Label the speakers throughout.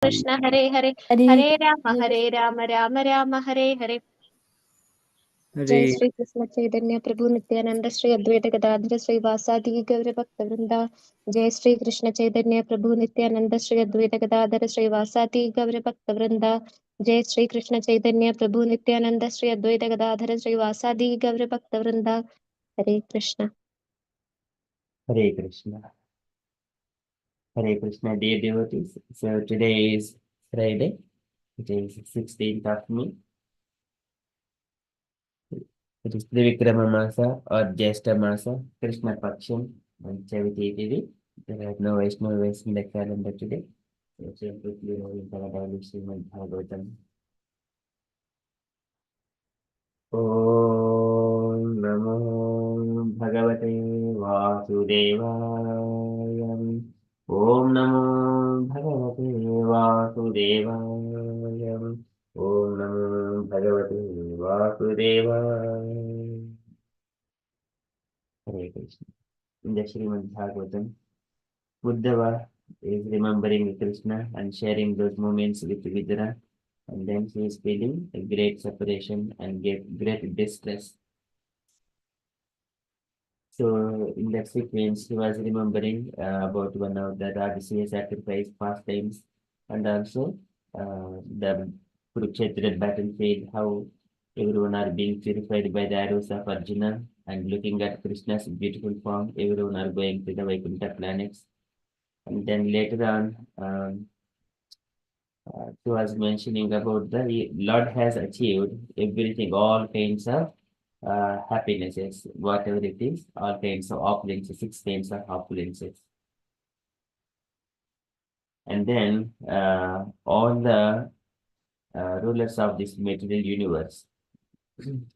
Speaker 1: Krishna Hare Hare Hare Rama Rama Rama Hare Hare. Jai Shri Krishna Chaitanya Prabhu Nityananda Shri Advaita Gadadhara Shri Vasadi Gaura Bhakta Vrinda. Jai Shri Krishna Chaitanya Prabhu Nityananda Shri Advaita Gadadhara Shri Vasadi Gaura Bhakta Vrinda. Jai Shri Krishna Chaitanya Prabhu Nityananda Shri Advaita Gadadhara Shri Vasadi Gaura Bhakta Vrinda. Hare Krishna.
Speaker 2: Hare Krishna. Hare Krishna, dear devotees. So today is Friday. It is 16th of May. It is Trivikrama Masa or Jyeshta Masa, Krishna Paksham, and Chaviti Tithi. There are no Vaishnavas in the calendar today. So simply rolling Paradalu Srimad Bhagavatam. Om Namo Bhagavate Vasudevaya. Om Namo Bhagavate Vasudevaya. Om Namo Bhagavate Vasudevaya. Hare Krishna. In the Srimad Bhagavatam, Uddhava is remembering Krishna and sharing those moments with Vidura, and then he is feeling a great separation and great distress. So in that sequence, he was remembering about one of the Rajasuya sacrifice pastimes, and also the Kurukshetra battlefield, how everyone are being purified by the arrows of Arjuna, and looking at Krishna's beautiful form, everyone are going to the Vaikuntha planets. And then later on, he was mentioning about the Lord has achieved everything, all kinds of happinesses, whatever it is, all kinds of opulences, 6 kinds of opulences. And then all the rulers of this material universe and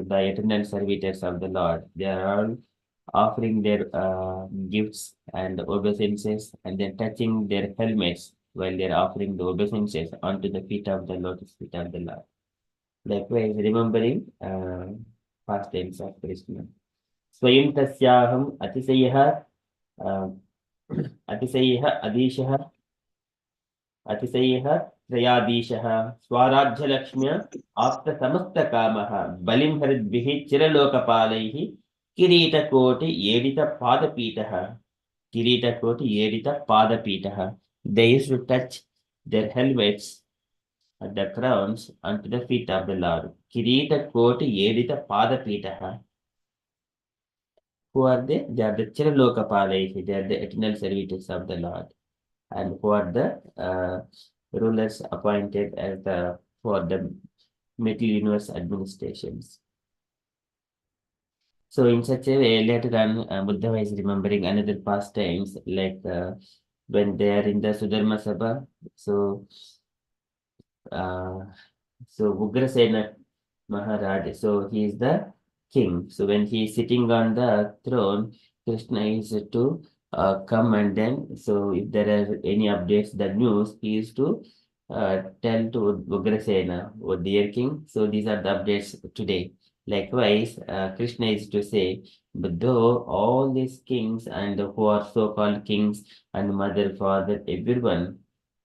Speaker 2: the eternal servitors of the Lord, they are all offering their gifts and obeisances and then touching their helmets while they are offering the obeisances onto the feet of the lotus feet of the Lord. Likewise, remembering past tense of Krishna. Swayam tasyaham atisayah adishah atisayah trayadishah swarajyalakshmya after samasta kamaha balim haridvihi chiralokapalaihi kireetakoti edita padapitaha padapitaha. They used to touch their helmets at the crowns unto the feet of the Lord. Kirita Koti Edita Padapitaha. Who are they? They are the Chiralokapalaihi. They are the eternal servitors of the Lord. And who are the rulers appointed as for the material universe administrations. So in such a way, later on, Buddha is remembering another pastimes, like when they are in the Sudharma Sabha. So Ugrasena Maharaj, so he is the king. So when he is sitting on the throne, Krishna is to come, and then, so if there are any updates, the news, he is to tell to Ugrasena, oh dear king, so these are the updates today. Likewise, Krishna is to say, but though all these kings and who are so-called kings and mother, father, everyone,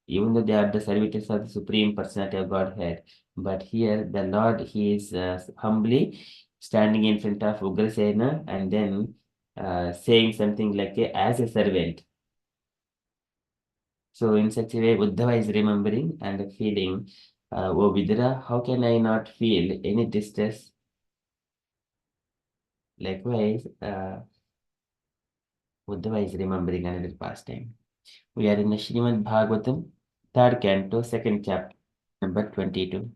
Speaker 2: even though they are the servitors of the Supreme Personality of Godhead, but here the Lord, he is humbly standing in front of Ugrasena and then saying something like as a servant. So in such a way, Uddhava is remembering and feeling, oh Vidura, how can I not feel any distress? Likewise, Uddhava is remembering another pastime. We are in the Srimad Bhagavatam, 3rd canto, 2nd chapter, number 22.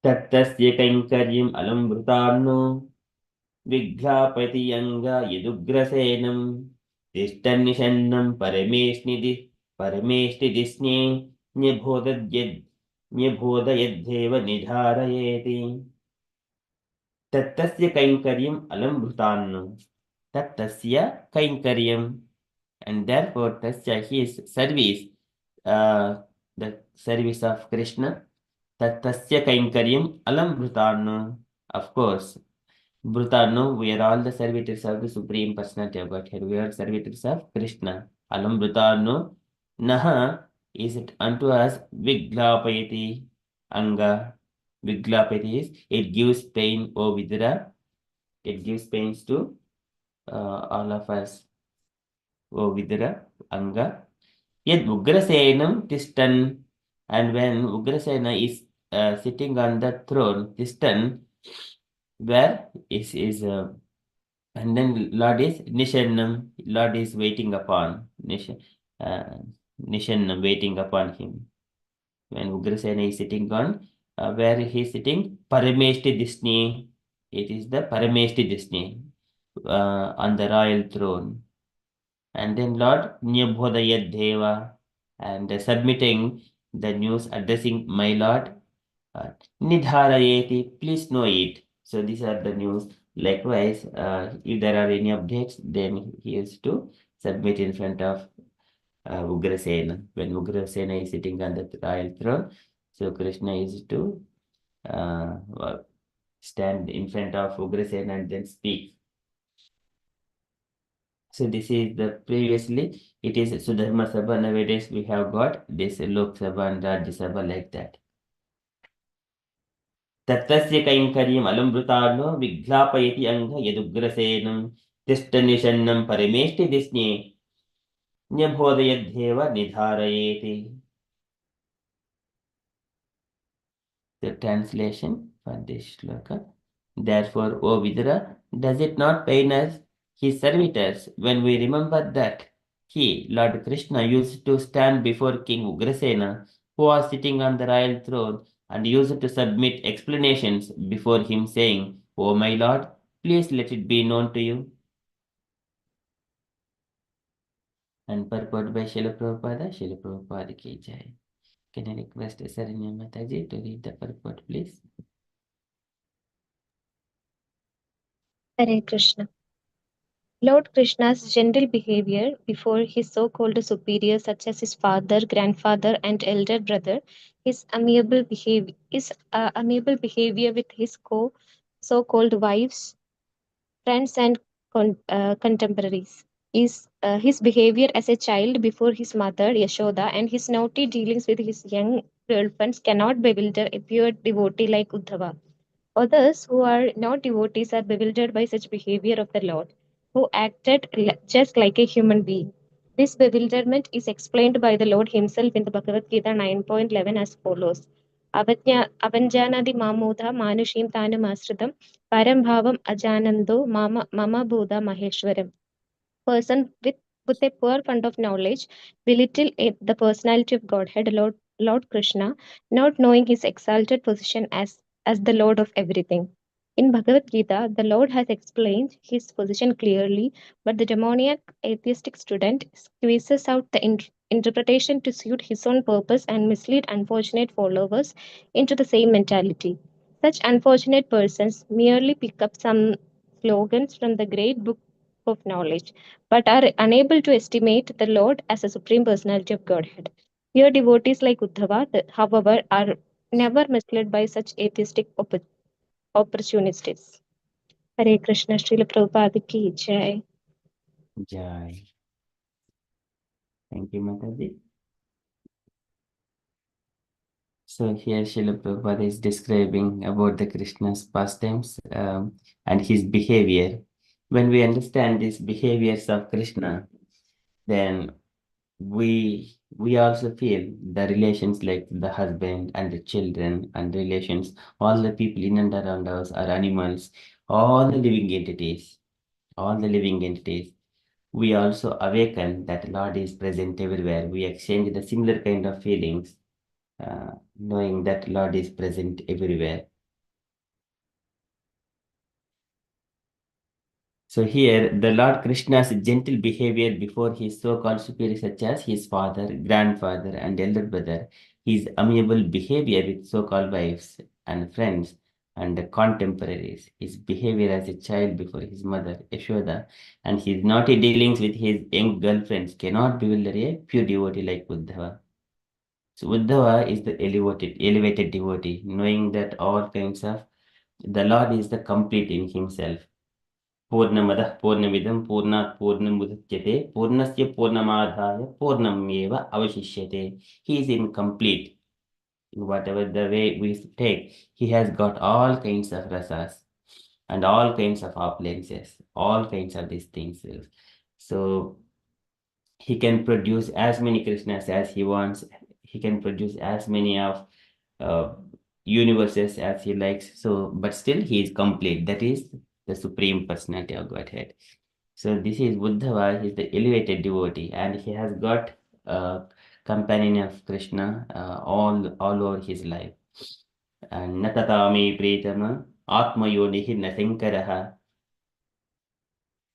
Speaker 2: तत्तस्य कैङ्कर्यम् अलम्भृतान्नो विघ्रापति यङ्गा यदुग्रसेनं तिष्ठन्निषन्नं परमेष्टिदिस्ने न्यबोधयद्धेव निधारयेति. तत्तस्य कैङ्कर्यम् अलम्भृतान्नो. Tattasya kainkaryam, and therefore tasya, his service, the service of Krishna. Tattasya Kainkaryam Alam Bhutarno. Of course, Bhutarno, we are all the servitors of the Supreme Personality of Godhead. We are servitors of Krishna. Alam Bhutarno. Naha is it unto us Viglapayati Anga. Viglapayati is it gives pain, O Vidura. It gives pains to all of us, O Vidura, Anga. Yet Ugrasenam Tistan, and when Ugrasena is sitting on the throne, Tistan, where is and then Lord is Nishannam, Lord is waiting upon uh, Nishannam, waiting upon him. When Ugrasena is sitting on where he is sitting, Parameshti Disney, it is the Parameshti Disney on the royal throne. And then Lord Nyabhodaya Deva, and submitting the news, addressing my Lord Nidharayeti, please know it. So these are the news. Likewise, if there are any updates, then he is to submit in front of Ugrasena. When Ugrasena is sitting on the royal throne, so Krishna is to stand in front of Ugrasena and then speak. So this is the previously, it is Sudharma Sabha. Nowadays we have got this Lok Sabha and Rajya Sabha like that. Tattasya Kainkaryam Alambrutarno Viglapayati Anga Yadugrasenam Tisthanishannam Parameshti Disne Nyabhodayadheva Nidharayeti. The translation for this shloka. Therefore, O Vidura, does it not pain us, his servitors, when we remember that he, Lord Krishna, used to stand before King Ugrasena, who was sitting on the royal throne, and used to submit explanations before him, saying, O my Lord, please let it be known to you. And purport by Srila Prabhupada ki jai. Can I request Saranya Mataji to read the purport, please?
Speaker 1: Hare Krishna. Lord Krishna's gentle behavior before his so-called superiors such as his father, grandfather and elder brother, his amiable behavior with his so-called wives, friends and contemporaries. His behavior as a child before his mother Yashoda and his naughty dealings with his young girlfriends cannot bewilder a pure devotee like Uddhava. Others who are not devotees are bewildered by such behavior of the Lord, who acted just like a human being. This bewilderment is explained by the Lord Himself in the Bhagavad Gita 9.11 as follows. Avanjanadi mamudha manushim tanam asridam param bhavam ajanando mama bodha maheshwaram. Person with a poor fund of knowledge belittle the personality of Godhead, Lord Krishna, not knowing his exalted position as the Lord of everything. In Bhagavad Gita, the Lord has explained his position clearly, but the demoniac atheistic student squeezes out the interpretation to suit his own purpose and mislead unfortunate followers into the same mentality. Such unfortunate persons merely pick up some slogans from the great book of knowledge, but are unable to estimate the Lord as a supreme personality of Godhead. Pure devotees like Uddhava, however, are never misled by such atheistic opportunities. Hare Krishna, Srila Prabhupada ki jai.
Speaker 2: Jai. Thank you, Mataji. So here Srila Prabhupada is describing about the Krishna's pastimes and his behavior. When we understand these behaviors of Krishna, then we also feel the relations like the husband and the children and relations, all the people in and around us are animals, all the living entities, we also awaken that Lord is present everywhere. We exchange the similar kind of feelings, knowing that Lord is present everywhere. So here, the Lord Krishna's gentle behavior before his so-called superiors such as his father, grandfather, and elder brother, his amiable behavior with so-called wives and friends and contemporaries, his behavior as a child before his mother, Yashoda, and his naughty dealings with his young girlfriends cannot bewilder a pure devotee like Uddhava. So Uddhava is the elevated devotee, knowing that all kinds of the Lord is the complete in himself. Purnamadah Purnamidam Purnat Purnamudachyate Purnasya Purnamadhaya Purnameva Avashishyate. He is incomplete in whatever the way we take. He has got all kinds of rasas and all kinds of opulences, all kinds of these things. So he can produce as many Krishnas as he wants. He can produce as many of uh, universes as he likes. So, but still he is complete. That is the Supreme Personality of Godhead. So this is Uddhava. He is the elevated devotee, and he has got a companion of Krishna all over his life. And Natatami Pritama Atmayonihi Nasankaraha.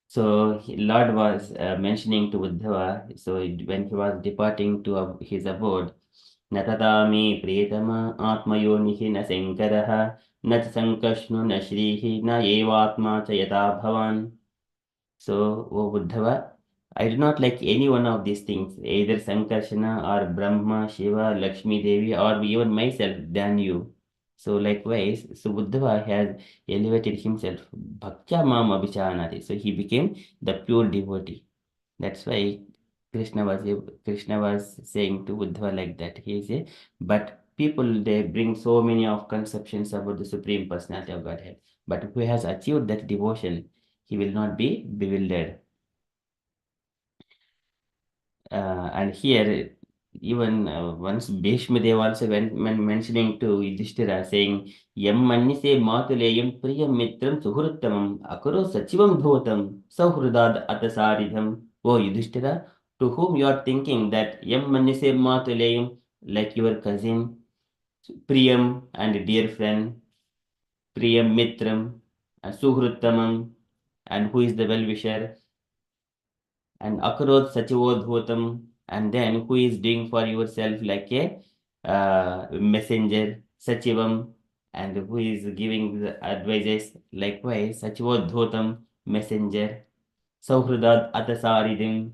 Speaker 2: So Lord was mentioning to Uddhava, so when he was departing to his abode, Natatami Priyatama Atmayonihi na Sankaraha na Sankashnu na Shrihi na Evatma Chayata Bhavan. So, O Uddhava, I do not like any one of these things, either Sankarshana or Brahma, Shiva, Lakshmi Devi, or even myself than you. So likewise, so Uddhava has elevated himself. Bhaktya Mam Abhichanati. So he became the pure devotee. That's why Krishna was saying to Uddhava like that. He say, but people they bring so many of conceptions about the Supreme Personality of Godhead. But who has achieved that devotion, he will not be bewildered. And here, even once Bhishma Dev also went when mentioning to Yudhishthira, saying, Yam mannise matuleyam priyam mitram suhuruttamam akaro sachivam dhotam sauhrudad atasaridham. O Yudhishthira, to whom you are thinking that Yam mannise matuleyam, like your cousin, priyam and dear friend, priyam mitram, and suhruttamam, and who is the well-wisher, and akarot sachivodhotam, and then who is doing for yourself like a messenger, sachivam, and who is giving the advices likewise, sachivodhotam, messenger, sauhrudad atasaridim,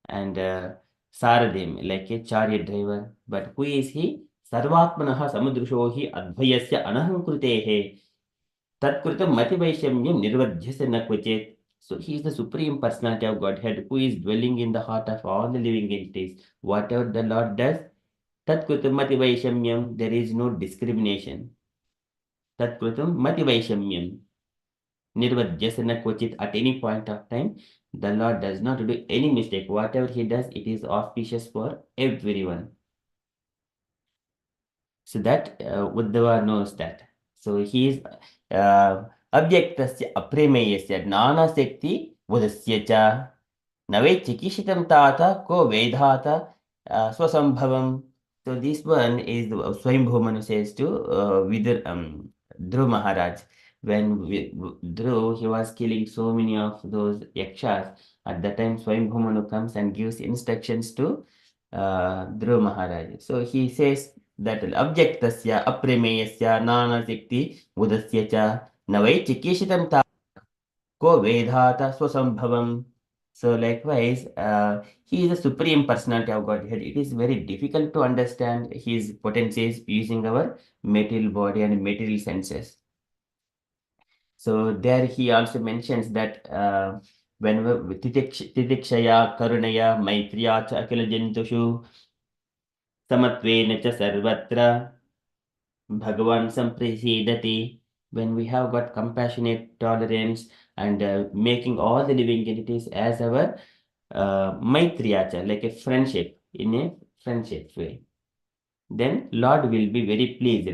Speaker 2: and saradim, like a chariot driver. But who is he? Sarvatmanaha samudrusho hi advayasya anahankrutehe tatkritam mativaishamyam nirvadhyasya na kvachet. So he is the supreme personality of Godhead who is dwelling in the heart of all the living entities. Whatever the Lord does, tatkritam mativaishamyam, there is no discrimination. Tatkritam mativaishamyam nirvadhyasya na kvachet, at any point of time, the Lord does not do any mistake. Whatever he does, it is auspicious for everyone. So that Uddhava knows that. So he is अव्यक्तस्य अप्रेमेयस्य ज्ञानशक्ति बुधस्य च न वै चिकित्सितं तात को वेदात स्वसंभवम्. So this one is Swayambhu Manu says to Dhruv Maharaj. When Dhruv, he was killing so many of those yakshas. At that time, Swayambhu Manu comes and gives instructions to Dhruv Maharaj. So he says that abjectasya apremeyasya nanashakti budasya cha navai chikishitam ta ko vedhata swasambhavam. So likewise, he is a supreme personality of Godhead. It is very difficult to understand his potencies using our material body and material senses. So there he also mentions that when titikshaya karunaya maitriya cha akila jantushu samatve cha sarvatra Bhagavan samprasidati, when we have got compassionate tolerance and making all the living entities as our maitriyacha, like a friendship, in a friendship way, then Lord will be very pleased.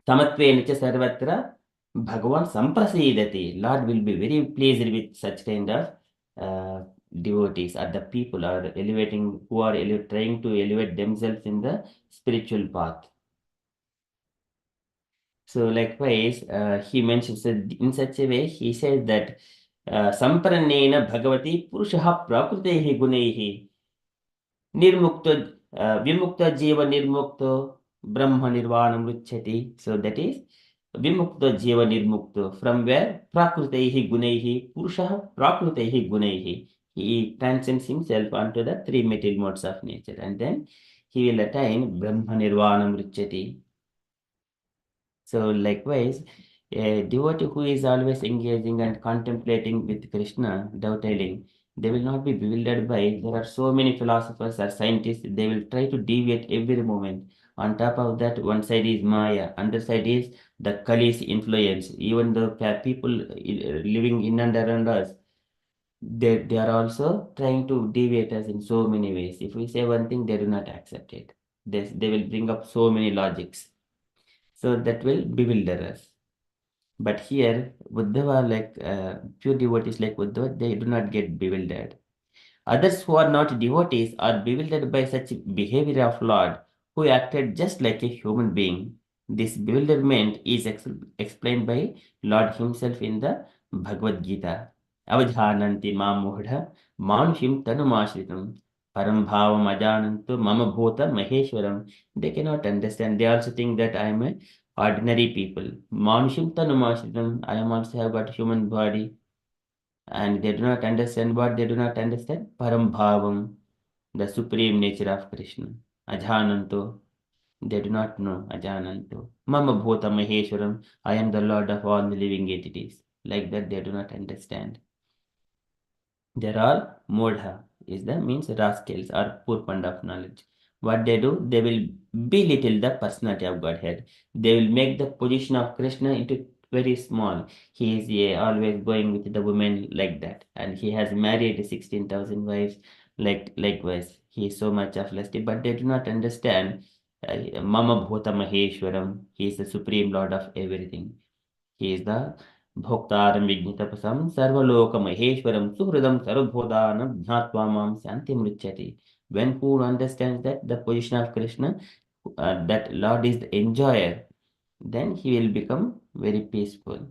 Speaker 2: Tamatve cha sarvatra Bhagavan samprasidati. Lord will be very pleased with such kind of devotees or the people are elevating who are trying to elevate themselves in the spiritual path. So likewise, he mentions that in such a way, he says that Sampranena Bhagavati Purushaha Prakrutehi Gunehi Nirmukta Vimukta Jiva Nirmukto Brahma Nirvana Mruchati. So that is Vimukta Jiva Nirmukto, from where Prakrutehi Gunehi Purushaha Prakrutehi Gunehi. he transcends himself onto the three material modes of nature, and then he will attain Brahma Nirvanam Richati. So likewise, a devotee who is always engaging and contemplating with Krishna, dovetailing, they will not be bewildered by, there are so many philosophers or scientists, they will try to deviate every moment. On top of that, one side is Maya, other side is the Kali's influence. Even the people living in and around us, they are also trying to deviate us in so many ways. If we say one thing, they do not accept it. They will bring up so many logics. So that will bewilder us. But here, Uddhava, like pure devotees like Uddhava, they do not get bewildered. Others who are not devotees are bewildered by such behavior of Lord, who acted just like a human being. This bewilderment is explained by Lord himself in the Bhagavad Gita. Avajhananti mamudha manushim tanumashritam param bhavam ajanantu mama bhota maheshwaram. They cannot understand. They also think that I am a ordinary people. Manushim tanumashritam. I am also have got human body, and they do not understand what they do not understand. Param Bhavam, the supreme nature of Krishna. Ajhananto, they do not know Ajananto. Mama Bhota Maheshwaram, I am the Lord of all the living entities. Like that, they do not understand. They're all modha, is the means rascals or poor fund of knowledge. What they do, they will belittle the personality of Godhead. They will make the position of Krishna into very small. He is always going with the women like that, and he has married 16,000 wives. Likewise, he is so much of lusty, but they do not understand. Mama Bhota Maheshwaram. He is the supreme Lord of everything. He is the Bhoktaram Vignitapasam Sarvaloka Maheshwaram Suhridam Sarvabhodanam Jnatva Santi Mrichati. When who understands that the position of Krishna, that Lord is the enjoyer, then he will become very peaceful.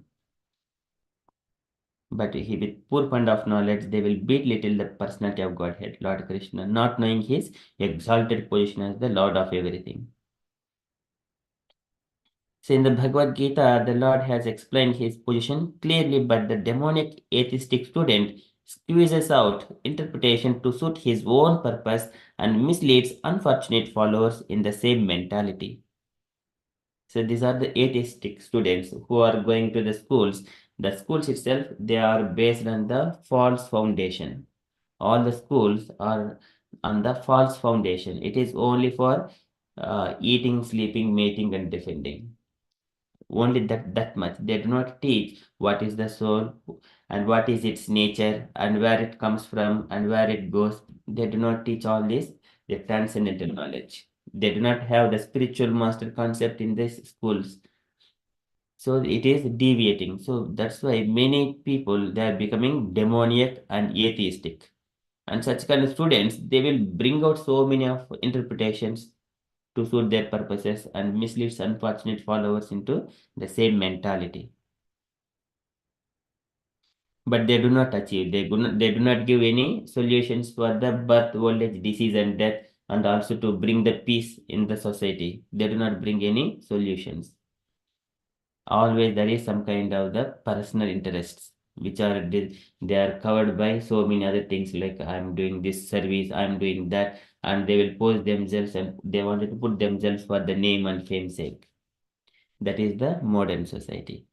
Speaker 2: But he, with poor fund of knowledge, they will belittle the personality of Godhead, Lord Krishna, not knowing his exalted position as the Lord of everything. So in the Bhagavad Gita, the Lord has explained his position clearly, but the demonic atheistic student squeezes out interpretation to suit his own purpose and misleads unfortunate followers in the same mentality. So these are the atheistic students who are going to the schools. The schools itself, they are based on the false foundation. All the schools are on the false foundation. It is only for eating, sleeping, mating, and defending. Only that much. They do not teach what is the soul and what is its nature and where it comes from and where it goes. They do not teach all this, the transcendental knowledge. They do not have the spiritual master concept in these schools. So it is deviating. So that's why many people, they are becoming demoniac and atheistic. And such kind of students, they will bring out so many of interpretations to suit their purposes and misleads unfortunate followers into the same mentality. But they do not achieve, they do not give any solutions for the birth, old age, disease, and death, and also to bring the peace in the society. They do not bring any solutions. Always there is some kind of the personal interests which are they are covered by so many other things, like I'm doing this service, I'm doing that, and they will pose themselves and they wanted to put themselves for the name and fame sake. That is the modern society.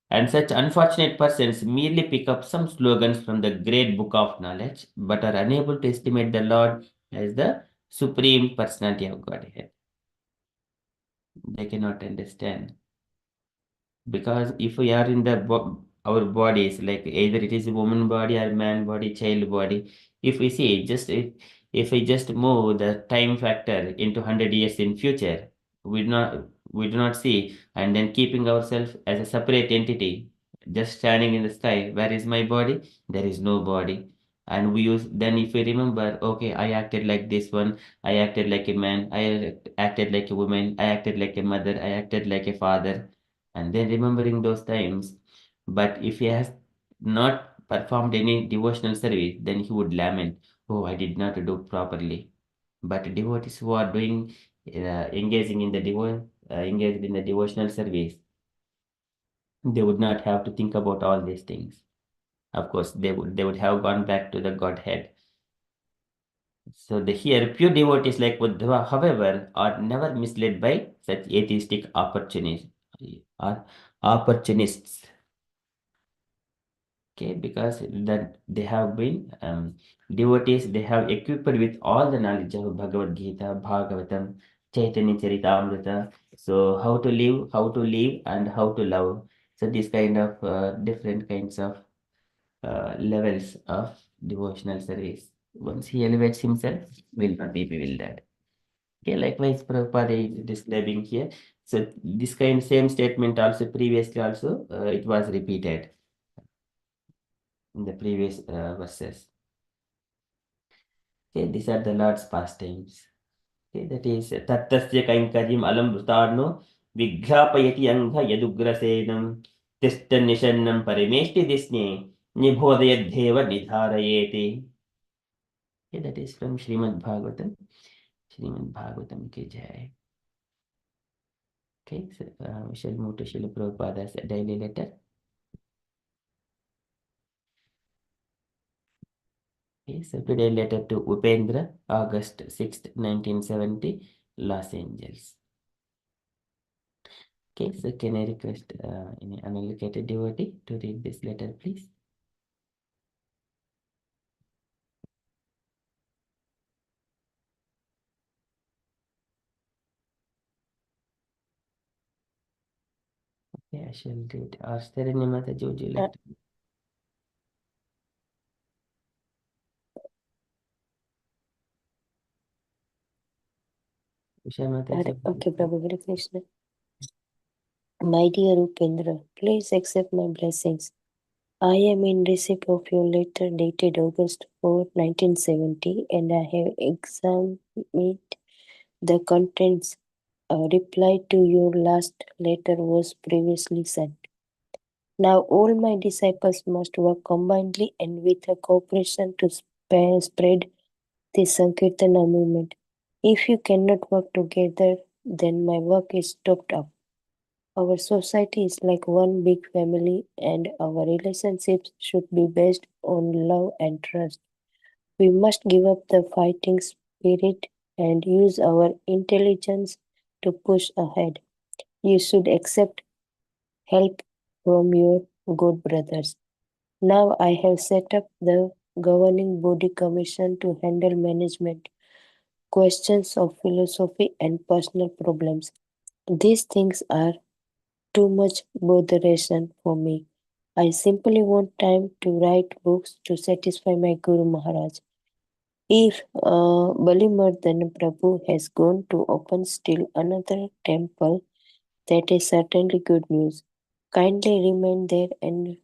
Speaker 2: And such unfortunate persons merely pick up some slogans from the great book of knowledge, but are unable to estimate the Lord as the supreme personality of Godhead. They cannot understand. Because if we are in the our bodies, like either it is a woman body or man body, child body, if we see just if we just move the time factor into 100 years in future, we do not we do not see, and then keeping ourselves as a separate entity, just standing in the sky, where is my body? There is no body. And we use, then if we remember, okay, I acted like this one, I acted like a man, I acted like a woman, I acted like a mother, I acted like a father, and then remembering those times. But if he has not performed any devotional service, then he would lament, oh, I did not do properly. But devotees who are doing engaging in the engaged in the devotional service, they would not have to think about all these things. Of course, they would have gone back to the Godhead. So here, pure devotees like Uddhava, however, are never misled by such atheistic opportunists or opportunists. Okay, because that they have been devotees, they have equipped with all the knowledge of Bhagavad Gita, Bhagavatam, Chaitanya Charitamrita. So how to live, and how to love. So these kind of different kinds of levels of devotional service. Once he elevates himself, will not be bewildered. Okay, likewise, Prabhupada is describing here. So this kind same statement also previously also it was repeated in the previous verses. Okay, these are the Lord's pastimes. Okay, that is tattasya kainkaryam alam vrutarno vighapayati angha yadugrasenam tista nishannam parimeshti disne nibhodayadheva nidharayeti. Okay, that is from Srimad Bhagavatam. Srimad Bhagavatam ki jai. Okay, so we shall move to Srila Prabhupada's daily letter. Okay, so today letter to Upendra, August 6th, 1970, Los Angeles. Okay, so can I request any unallocated devotee to read this letter, please? Okay, I shall read. Astarani Mataji, would you like to? Usha Mataji.
Speaker 3: Okay, Prabhu, Hare Krishna. My dear Upendra, please accept my blessings. I am in receipt of your letter dated August 4, 1970, and I have examined the contents. A reply to your last letter was previously sent. Now all my disciples must work combinedly and with a cooperation to spread the Sankirtana movement. If you cannot work together, then my work is stopped up. Our society is like one big family, and our relationships should be based on love and trust. We must give up the fighting spirit and use our intelligence to push ahead. You should accept help from your good brothers. Now I have set up the governing body commission to handle management, questions of philosophy, and personal problems. These things are too much botheration for me. I simply want time to write books to satisfy my Guru Maharaj. If Balimardana Prabhu has gone to open still another temple, that is certainly good news. Kindly remain there and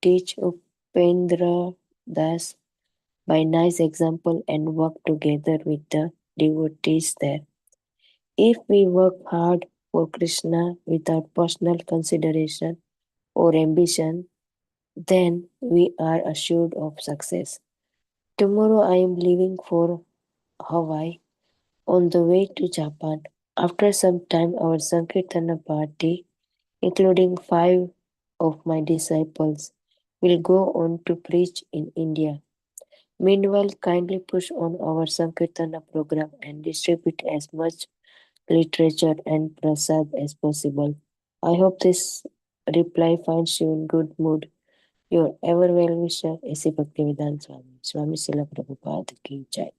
Speaker 3: teach Upendra Das by nice example and work together with the devotees there. If we work hard for Krishna without personal consideration or ambition, then we are assured of success. Tomorrow I am leaving for Hawaii on the way to Japan. After some time, our Sankirtana party, including 5 of my disciples, will go on to preach in India. Meanwhile, kindly push on our Sankirtana program and distribute as much literature and prasad as possible. I hope this reply finds you in good mood. Your ever well wisher, A.C. Bhaktivedanta Swami. Swami Srila Prabhupada ki jai.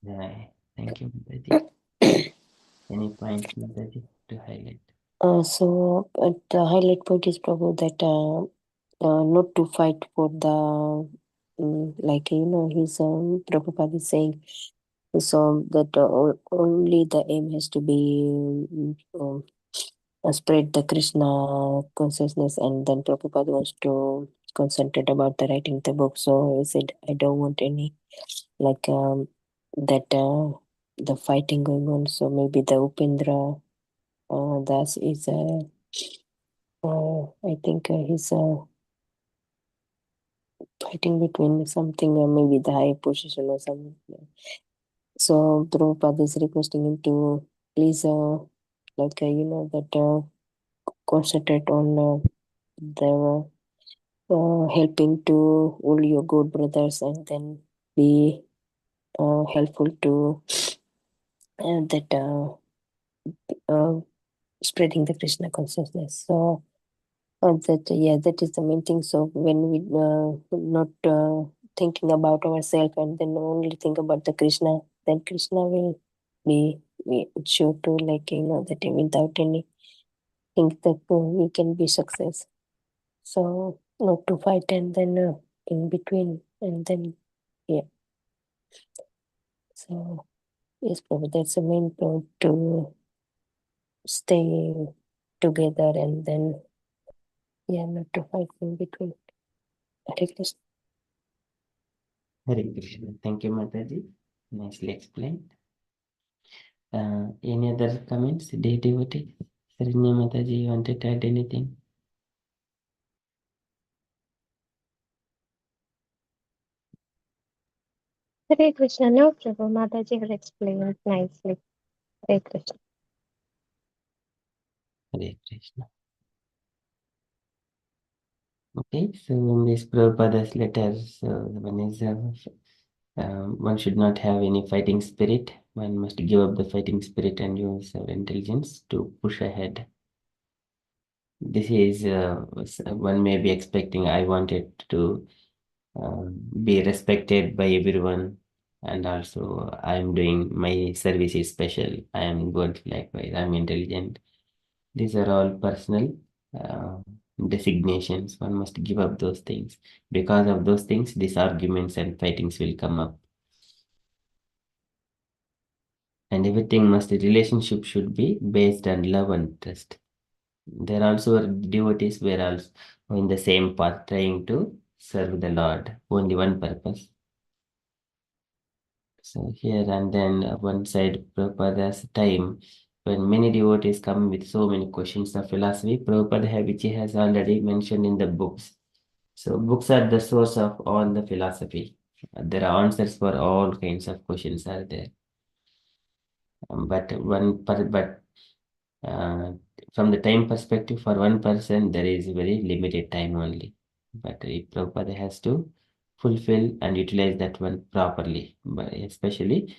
Speaker 2: Jai. Thank you, Mataji. Any points, Mataji, to highlight?
Speaker 3: So the highlight point is Prabhu that not to fight for the like his Prabhupada is saying so that only the aim has to be spread the Krishna consciousness, and then Prabhupada wants to concentrate about the writing the book. So he said, I don't want any like that the fighting going on. So maybe the Upendra Das is I think he's fighting between something maybe the higher position or something. So Prabhupada is requesting him to please that concentrate on the helping to all your good brothers, and then be helpful to that spreading the Krishna consciousness. So that is the main thing. So when we not thinking about ourselves and then only think about the Krishna, then Krishna will be sure to that without any think that we can be success. So not to fight and then in between and then so yes, Prabhu, that's the main point, to stay together and then not to fight in between. Hare Krishna.
Speaker 2: Hare Krishna. Thank you, Mataji. Nicely explained. Any other comments, dear devotee? Saranya Mataji, you wanted to add anything?
Speaker 1: Hare Krishna. No, Prabhu. Mataji had explained nicely. Hare Krishna.
Speaker 2: Hare Krishna. Okay, so in this Prabhupada's letter, so one is one should not have any fighting spirit. One must give up the fighting spirit and use intelligence to push ahead. This is one may be expecting. I wanted to be respected by everyone, and also I'm doing my service is special. I am good. Likewise, I'm intelligent. These are all personal designations. One must give up those things. Because of those things, these arguments and fightings will come up. And everything the relationship should be based on love and trust. There also are devotees were also in the same path trying to serve the Lord. Only one purpose. So here and then one side Prabhupada's time when many devotees come with so many questions of philosophy, Prabhupada which he has already mentioned in the books. So books are the source of all the philosophy. There are answers for all kinds of questions are there. But from the time perspective, for one person, there is very limited time only. But if Prabhupada has to fulfill and utilize that one properly, but especially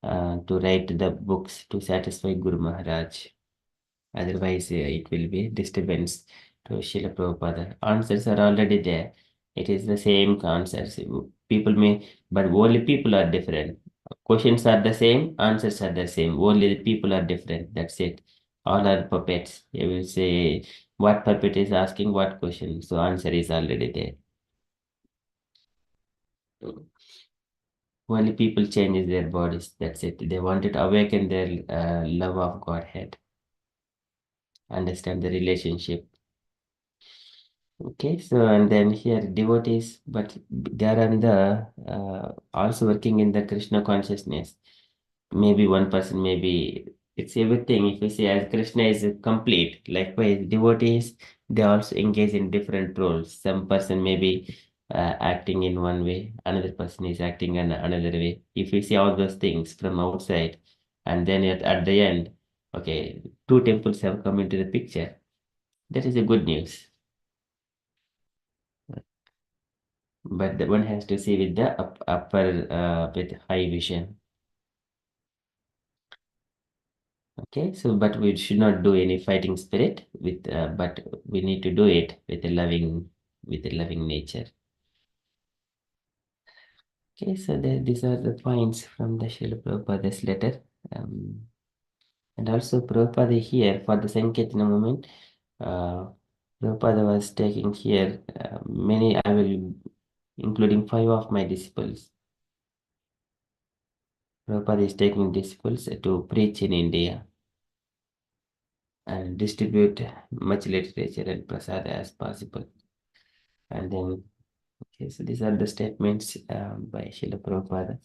Speaker 2: to write the books to satisfy Guru Maharaj. Otherwise, it will be disturbance to Srila Prabhupada. Answers are already there. It is the same answers. People may, but only people are different. Questions are the same, answers are the same. Only the people are different. That's it. All are puppets. You will say what puppet is asking what question. So answer is already there. Only people changes their bodies. That's it. They wanted to awaken their love of Godhead. Understand the relationship. Okay, so and then here devotees, but they are on the also working in the Krishna consciousness. Maybe one person, maybe it's everything. If we say as Krishna is complete, likewise devotees, they also engage in different roles. Some person may be acting in one way, another person is acting in another way. If we see all those things from outside, and then at the end, okay, two temples have come into the picture. That is a good news. But the one has to see with the upper with high vision. Okay, so but we should not do any fighting spirit with but we need to do it with a loving nature. Okay, so these are the points from the Srila Prabhupada's letter. And also Prabhupada here for the Sankirtana movement, Prabhupada was taking here many, I will including 5 of my disciples. Prabhupada is taking disciples to preach in India and distribute much literature and prasada as possible. And then, okay, so these are the statements by Srila Prabhupada.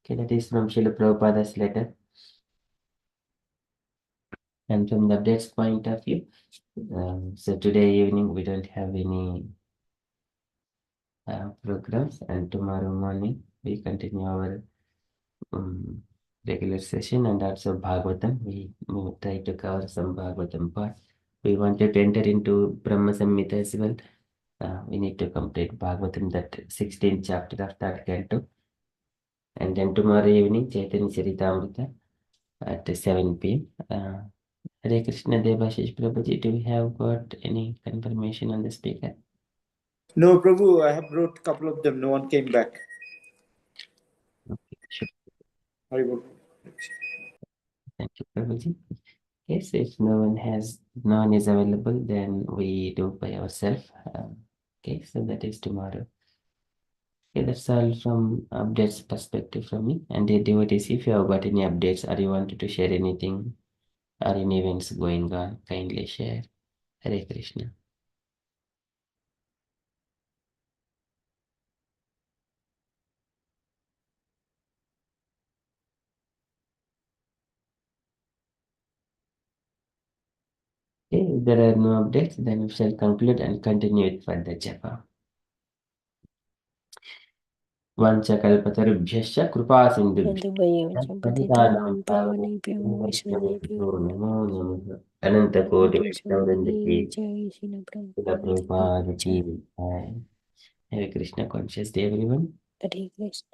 Speaker 2: Okay, that is from Srila Prabhupada's letter. And from the updates point of view, so today evening we don't have any programs, and tomorrow morning we continue our regular session, and also Bhagavatam. We try to cover some Bhagavatam part. We wanted to enter into Brahma Samhita as well. we need to complete Bhagavatam, that 16th chapter of that canto. And then tomorrow evening, Chaitanya Charitamrita at 7 p.m. Hare Krishna, Devashish Prabhuji, do we have got any confirmation on the speaker?
Speaker 4: No, Prabhu, I have wrote a couple of them. No one came back.
Speaker 2: Okay, sure.
Speaker 4: Haribol.
Speaker 2: Thank you, Prabhuji. Yes, if no one is available, then we do by ourselves. Okay, so that is tomorrow. Okay, that's all from updates perspective from me. And the devotees, if you have got any updates or you wanted to share anything or any events going on, kindly share. Hare Krishna. Okay, if there are no updates, then we shall conclude and continue with further japa. वंशकल्पतरुभ्यश्च कृपा सिन्धुभ्यः पतितानां पावनेभ्यो वैष्णवेभ्यो नमो नमः। अनंतकोटि वैष्णववृंद की
Speaker 3: जय श्री
Speaker 2: प्रभुपाद की जय। Hare Krishna conscious day everyone.
Speaker 3: हरे कृष्ण।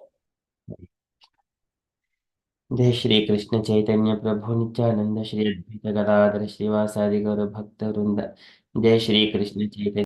Speaker 2: जय श्री कृष्ण चैतन्य प्रभु नित्यानंद श्री अद्वैत गदाधर श्रीवासादि गौर भक्त वृंद। जय श्री कृष्ण चैतन्य